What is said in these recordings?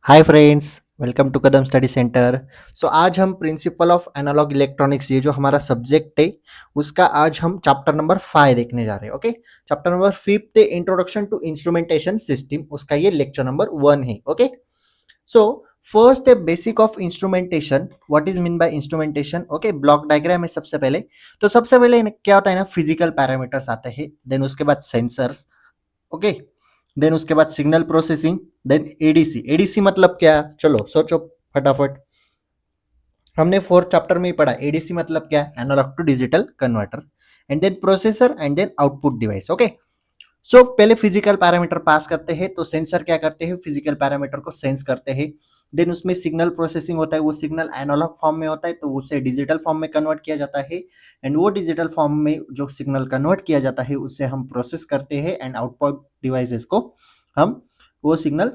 Hi friends, welcome to Kadam study centre. So आज हम principle of analogue electronics, ये जो हमारा सब्जेक्ट है उसका आज हम चैप्टर नंबर 5 देखने जा रहे हैं। ओके, चैप्टर नंबर 5 है इंट्रोडक्शन टू इंस्ट्रूमेंटेशन सिस्टम, उसका ये लेक्चर नंबर 1 है। ओके, सो फर्स्ट है basic of instrumentation. What is mean bye instrumentation? Okay, block diagram है सबसे पहले। तो सबसे पहले क्या होता है ना, फिजिकल पैरामीटर्स आते हैं, देन उसके बाद सेंसर्स। ओके, देन उसके बाद signal processing, then ADC. ADC मतलब क्या? चलो सोचो फटाफट। हमने फोर्थ चैप्टर में ही पढ़ा, एडीसी मतलब क्या? Analogue to digital converter. And then processor and then output device. Okay, so पहले फिजिकल पैरामीटर पास करते हैं, तो सेंसर क्या करते हैं? फिजिकल पैरामीटर को सेंस करते हैं। देन उसमें सिग्नल प्रोसेसिंग होता है, वो सिग्नल एनालॉग फॉर्म में होता है तो उसे डिजिटल फॉर्म में कन्वर्ट किया जाता है। एंड वो डिजिटल फॉर्म में जो सिग्नल कन्वर्ट किया जाता है उससे हम प्रोसेस करते हैं एंड आउटपुट डिवाइसेस को हम वो सिग्नल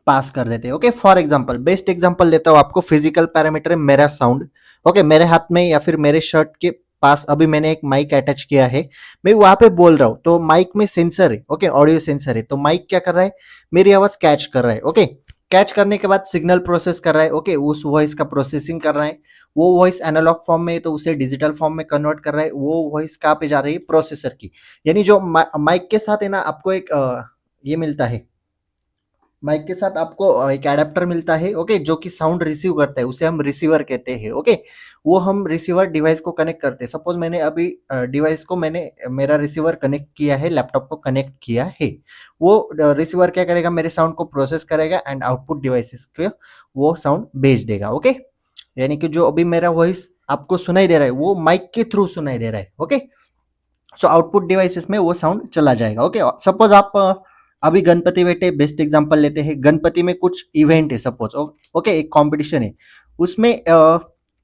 पास कर देते हैं। Okay, for example, best example लेता हूँ आपको। फिजिकल पैरामीटर है मेरा साउंड। ओके, मेरे हाथ में या फिर मेरे शर्ट के पास अभी मैंने एक माइक अटैच किया है, मैं वहां पे बोल रहा हूँ तो माइक में सेंसर है। ओके, ऑडियो सेंसर है, तो माइक क्या कर रहा है? मेरी आवाज कैच कर रहा है। ओके, कैच करने के बाद सिग्नल प्रोसेस कर रहा है। ओके, उस वॉइस का प्रोसेसिंग कर रहा है। वो वॉइस एनालॉग फॉर्म में है तो उसे डिजिटल फॉर्म में कन्वर्ट कर रहा है। वो वॉइस कहाँ पे जा रही है? प्रोसेसर की। यानी जो माइक के साथ है ना, आपको एक ये मिलता है। माइक के साथ आपको एक एडेप्टर मिलता है। ओके, जो कि साउंड रिसीव करता है, उसे हम रिसीवर कहते हैं। ओके, वो हम रिसीवर डिवाइस को कनेक्ट करते हैं। सपोज मैंने अभी डिवाइस को मैंने मेरा रिसीवर कनेक्ट किया है, लैपटॉप को कनेक्ट किया है। वो रिसीवर क्या करेगा? मेरे साउंड को प्रोसेस करेगा एंड आउटपुट डिवाइसेस को वो साउंड भेज देगा। ओके, यानी कि जो अभी मेरा वॉइस आपको सुनाई दे रहा है वो माइक के थ्रू सुनाई दे रहा है। ओके, सो आउटपुट डिवाइसेस में वो साउंड चला जाएगा। ओके, सपोज आप अभी गणपति बैठे, बेस्ट एग्जांपल लेते हैं। गणपति में कुछ इवेंट है सपोज। ओके, एक कंपटीशन है, उसमें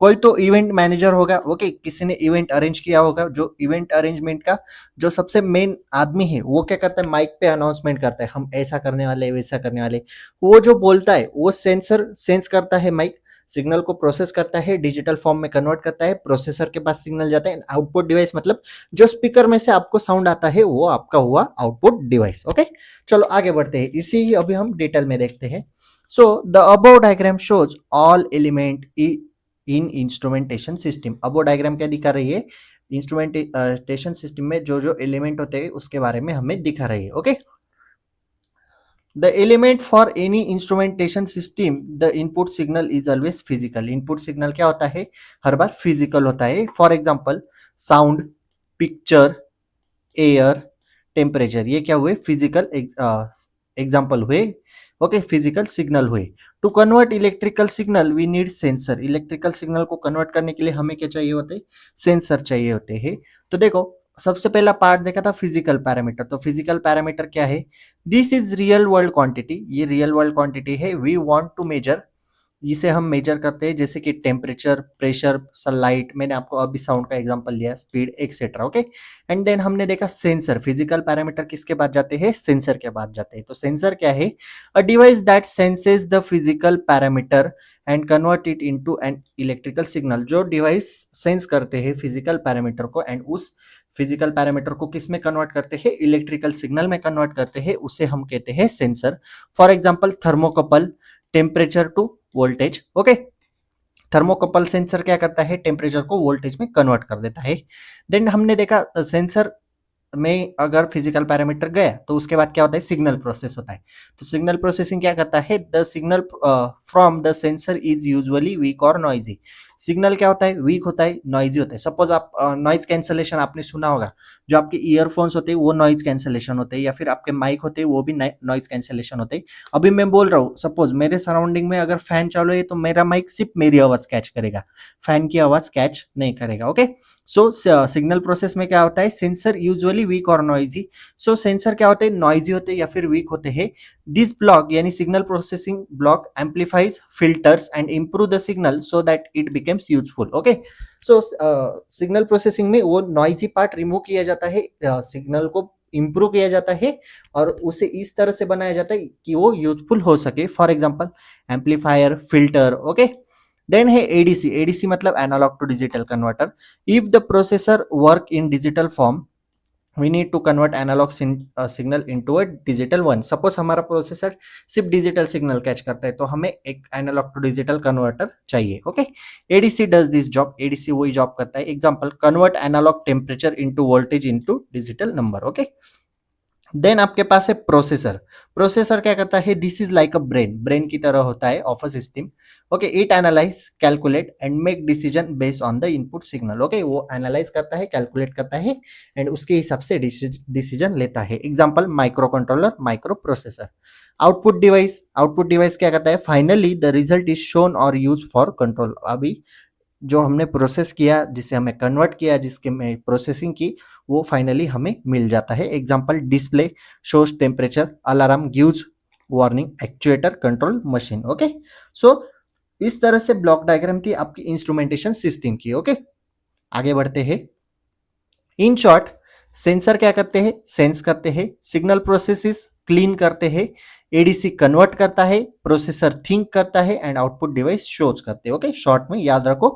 कोई तो इवेंट मैनेजर होगा। ओके, किसी ने इवेंट अरेंज किया होगा। जो इवेंट अरेंजमेंट का जो सबसे मेन आदमी है वो क्या करता है? माइक पे अनाउंसमेंट करता है, हम ऐसा करने वाले, वैसा करने वाले। वो जो बोलता है वो सेंसर सेंस करता है, माइक सिग्नल को प्रोसेस करता है, डिजिटल फॉर्म में कन्वर्ट करता है, प्रोसेसर के पास सिग्नल जाता है। आउटपुट डिवाइस मतलब जो स्पीकर में से आपको साउंड आता है वो आपका हुआ आउटपुट डिवाइस। ओके, चलो आगे बढ़ते हैं, इसी ही अभी हम डिटेल में देखते हैं। So the above diagram shows all element in instrumentation system. Above diagram क्या दिखा रही है? इंस्ट्रूमेंटेशन सिस्टम में जो जो एलिमेंट होते हैं उसके बारे में हमें दिखा रही है। Okay, the element for any instrumentation system, the input signal is always physical. Input signal क्या होता है? हर बार फिजिकल होता है। For example, sound, picture, air, temperature, ये क्या हुए? फिजिकल एग्जाम्पल हुए। ओके, फिजिकल सिग्नल हुए। To convert electrical signal we need sensor. Electrical signal को कन्वर्ट करने के लिए हमें क्या चाहिए होते हैं? सेंसर चाहिए होते हैं। तो देखो, सबसे पहला पार्ट देखा था फिजिकल पैरामीटर। तो फिजिकल पैरामीटर क्या है? This is real world quantity. ये रियल वर्ल्ड क्वांटिटी है। वी वांट टू मेजर, इसे हम मेजर करते हैं, जैसे कि टेम्परेचर, प्रेशर, सनलाइट। मैंने आपको अभी साउंड का एग्जांपल लिया, speed etcetera. Okay, and then हमने देखा सेंसर। फिजिकल पैरामीटर किसके बाद जाते हैं? सेंसर के बाद जाते हैं। तो सेंसर क्या है? अ device that senses the physical parameter and convert it into an electrical signal. जो डिवाइस सेंस करते हैं फिजिकल पैरामीटर को एंड उस फिजिकल पैरामीटर को किस में कन्वर्ट करते हैं? इलेक्ट्रिकल सिग्नल में कन्वर्ट करते हैं, उसे हम कहते हैं sensor. For example, thermocouple, temperature to voltage. Okay, thermocouple sensor क्या करता है? टेम्परेचर को वोल्टेज में कन्वर्ट कर देता है। देन हमने देखा सेंसर में अगर फिजिकल पैरामीटर गया तो उसके बाद क्या होता है? सिग्नल प्रोसेस होता है। तो सिग्नल प्रोसेसिंग क्या करता है? The signal from the sensor is usually weak और नॉइजी। सिग्नल क्या होता है? वीक होता है, नॉइजी होता है। सपोज आप नॉइज कैंसलेशन आपने सुना होगा, जो आपके ईयरफोन्स होते हैं वो नॉइज कैंसलेशन होते हैं, या फिर आपके माइक होते हैं वो भी नॉइज कैंसलेशन होते हैं। अभी मैं बोल रहा हूँ, सपोज मेरे सराउंडिंग में अगर फैन चालू है तो मेरा माइक सिर्फ मेरी आवाज कैच करेगा, फैन की आवाज कैच नहीं करेगा। ओके, सो सिग्नल प्रोसेस में क्या होता है? सेंसर यूजुअली वीक और नॉइजी। सो सेंसर क्या होते हैं? नॉइजी होते हैं या फिर वीक होते हैं। दिस ब्लॉक यानी signal processing block amplifies, filters and improve the signal so that it becomes useful. Okay, so signal processing में वो नॉइजी पार्ट रिमूव किया जाता है, सिग्नल को इम्प्रूव किया जाता है और उसे इस तरह से बनाया जाता है कि वो यूजफुल हो सके। For example, amplifier, filter. Okay, then है एडीसी। एडीसी मतलब analog to digital converter. If the processor work in digital form, we need to convert analog signal into a digital one. Suppose हमारा processor सिर्फ digital signal catch करता है तो हमें एक analog to digital converter चाहिए। Okay, ADC does this job, ADC वही job करता है। Example, convert analog temperature into voltage into digital number. Okay, then आपके पास है प्रोसेसर। प्रोसेसर क्या करता है, this is like a brain, brain की तरह होता है of a system. Okay, it analyse, calculate and make decision based on the input signal. Okay, वो एनालाइज करता है, कैलकुलेट करता है एंड उसके हिसाब से डिसीजन लेता है। Example, micro controller, micro processor. Output device, output device क्या करता है, finally the result is shown और यूज फॉर कंट्रोल। अभी जो हमने प्रोसेस किया, जिसे हमें कन्वर्ट किया, जिसके में प्रोसेसिंग की, वो फाइनली हमें मिल जाता है। Example, display shows temperature, alarm gives warning, actuator control machine. Okay, so इस तरह से ब्लॉक डायग्राम थी आपकी इंस्ट्रूमेंटेशन सिस्टम की। ओके, आगे बढ़ते हैं। इन शॉर्ट, सेंसर क्या करते हैं, सेंस करते हैं, सिग्नल प्रोसेसेस क्लीन करते हैं, एडीसी कन्वर्ट करता है, प्रोसेसर थिंक करता है एंड आउटपुट डिवाइस शोज करते हैं। ओके, शॉर्ट में याद रखो।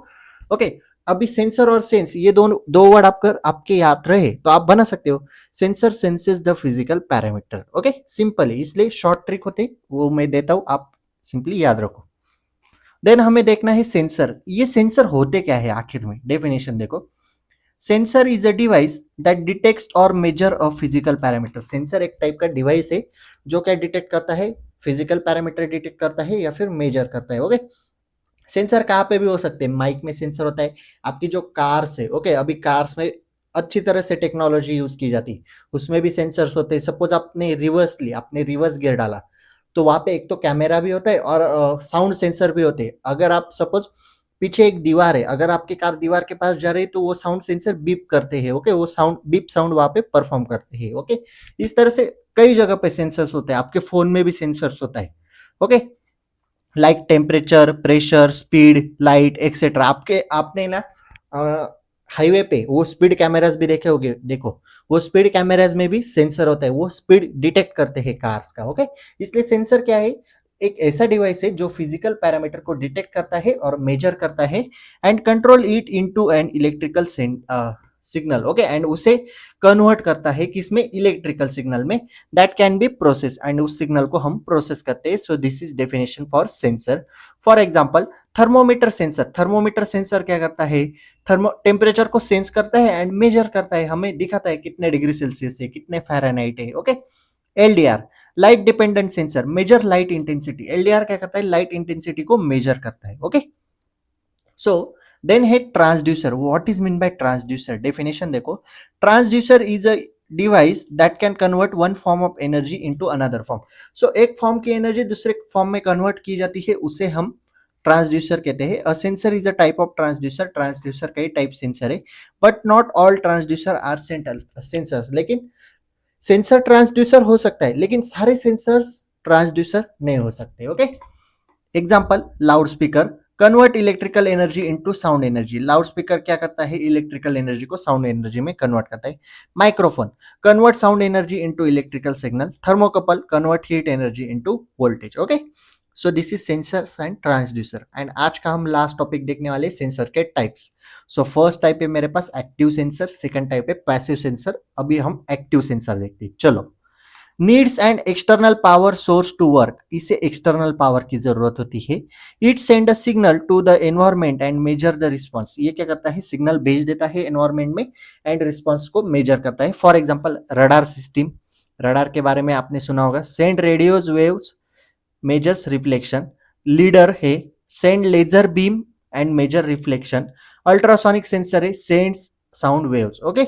ओके, अभी सेंसर और सेंस, ये दोनों दो वर्ड आपके याद रहे तो आप बना सकते हो, sensor senses the physical parameter. Okay, simple है, इसलिए शॉर्ट ट्रिक होते वो मैं देता हूं, आप सिंपली याद रखो। देन हमें देखना है सेंसर। ये सेंसर होते क्या है आखिर में, डेफिनेशन देखो। Sensor is a device that detects और measure a physical parameter. Sensor एक टाइप का डिवाइस है जो क्या डिटेक्ट करता है, फिजिकल पैरामीटर डिटेक्ट करता है या फिर मेजर करता है। ओके, सेंसर कहाँ पे भी हो सकते हैं, माइक में सेंसर होता है, आपकी जो कार्स है, ओके, अभी कार्स में अच्छी तरह से टेक्नोलॉजी यूज की जाती है, उसमें भी सेंसर्स होते हैं। सपोज आपने रिवर्स लिया, आपने रिवर्स गियर डाला, तो वहां पे एक तो कैमरा भी होता है और साउंड सेंसर भी होते हैं। अगर आप सपोज पीछे एक दीवार है, अगर आपकी कार दीवार के पास जा रही है तो वो साउंड सेंसर बीप करते हैं। ओके, वो साउंड बीप साउंड वहां पे परफॉर्म करते हैं। ओके, इस तरह से कई जगह पे सेंसर्स होते हैं, आपके फोन में भी सेंसर्स होता है। Okay, like temperature, pressure, speed, light etcetera. आपके आपने ना हाईवे पे वो स्पीड कैमरास भी देखे होंगे, देखो वो स्पीड कैमरास में भी सेंसर होता है, वो स्पीड डिटेक्ट करते हैं कार्स का। ओके, इसलिए सेंसर क्या है, एक ऐसा डिवाइस है जो फिजिकल पैरामीटर को डिटेक्ट करता है और मेजर करता है and control it into an electrical signal. Okay, and उसे कन्वर्ट करता है किसमें, इलेक्ट्रिकल सिग्नल में, that can be process and उस सिग्नल को हम प्रोसेस करते हैं। So this is definition for sensor. For example, thermometer sensor. Thermometer sensor क्या करता है, थर्मो टेम्परेचर को सेंस करता है एंड मेजर करता है, हमें दिखाता है कितने डिग्री सेल्सियस है, कितने फ़ारेनहाइट है। Okay, LDR, light dependent sensor, measure light intensity. LDR क्या करता है, लाइट इंटेंसिटी को मेजर करता है। ओके, सो देन है transducer. What is mean by transducer, definition देखो। Transducer is a device that can convert one form of energy into another form. So एक form की एनर्जी दूसरे फॉर्म में convert की जाती है, उसे हम ट्रांसड्यूसर कहते हैं। A sensor is a type of transducer. Transducer कई टाइप सेंसर है, but not all transducer are sensors. लेकिन सेंसर ट्रांसड्यूसर हो सकता है, लेकिन सारे सेंसर्स ट्रांसड्यूसर नहीं हो सकते। Okay, example, loud speaker convert electrical energy into sound energy. Loud speaker क्या करता है, इलेक्ट्रिकल एनर्जी को साउंड एनर्जी में कन्वर्ट करता है। Microphone convert sound energy into electrical signal. Thermocouple convert heat energy into voltage. Okay, so this is sensors and transducer. And आज का हम लास्ट टॉपिक देखने वाले सेंसर के टाइप्स। सो फर्स्ट टाइप है मेरे पास एक्टिव सेंसर, सेकंड टाइप है पैसिव सेंसर। अभी हम एक्टिव सेंसर देखते हैं, चलो। Needs and external power source to work. इसे एक्सटर्नल पावर की जरूरत होती है। It send a signal to the environment and measure the response. ये क्या करता है, सिग्नल भेज देता है एनवायरमेंट में एंड रिस्पॉन्स को मेजर करता है। For example, radar system. Radar के बारे में आपने सुना होगा, send radios waves, measures reflection. Lidar है, send laser beam and measure reflection. Ultrasonic sensor है, sends sound waves. Okay,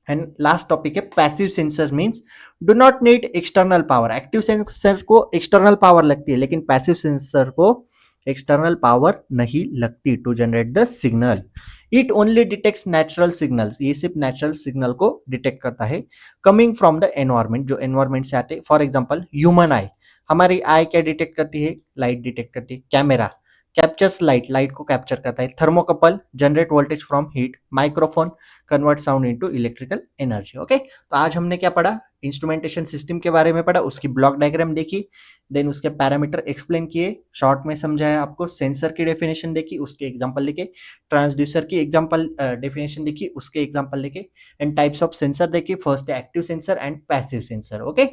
and last topic है passive sensor means do not need external power. Active sensor को external power लगती है, लेकिन passive sensor को external power नहीं लगती to generate the signal. It only detects natural signals. ये सिर्फ नेचुरल सिग्नल को डिटेक्ट करता है कमिंग फ्रॉम द एनवायरमेंट, जो एनवायरमेंट से आते हैं। फॉर एग्जाम्पल, ह्यूमन आई, हमारी आई क्या डिटेक्ट करती है, लाइट डिटेक्ट करती है। कैमरा, कैप्चर्स लाइट, लाइट को कैप्चर करता है। Thermocouple generate voltage from heat. Microphone convert sound into electrical energy. Okay, तो आज हमने क्या पढ़ा, इंस्ट्रूमेंटेशन सिस्टम के बारे में पढ़ा, उसकी ब्लॉक डायग्राम देखी, देन उसके पैरामीटर एक्सप्लेन किए, शॉर्ट में समझाया आपको, सेंसर की डेफिनेशन देखी, उसके एग्जांपल लिखे, ट्रांसड्यूसर की एग्जांपल डेफिनेशन देखी, उसके एग्जांपल लिखे, एंड टाइप्स ऑफ सेंसर देखी, first active sensor and passive sensor. Okay,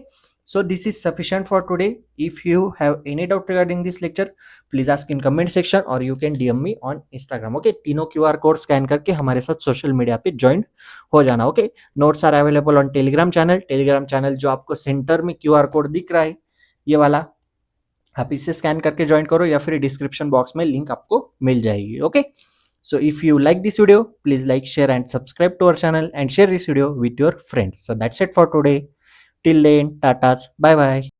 so this is sufficient for today. If you have any doubt regarding this lecture, please ask in comment section or you can DM me on Instagram. Okay, तीनों QR code scan करके हमारे साथ social media पे join हो जाना। Okay, notes are available on Telegram channel. Telegram channel जो आपको centre में QR कोड दिख रहा है, ये वाला, आप इसे स्कैन करके ज्वाइन करो या फिर डिस्क्रिप्शन बॉक्स में लिंक आपको मिल जाएगी। Okay, so if you like this video, please like, share and subscribe to our channel and share this video with your friends. So that's it for today. Till then, tatas, bye bye.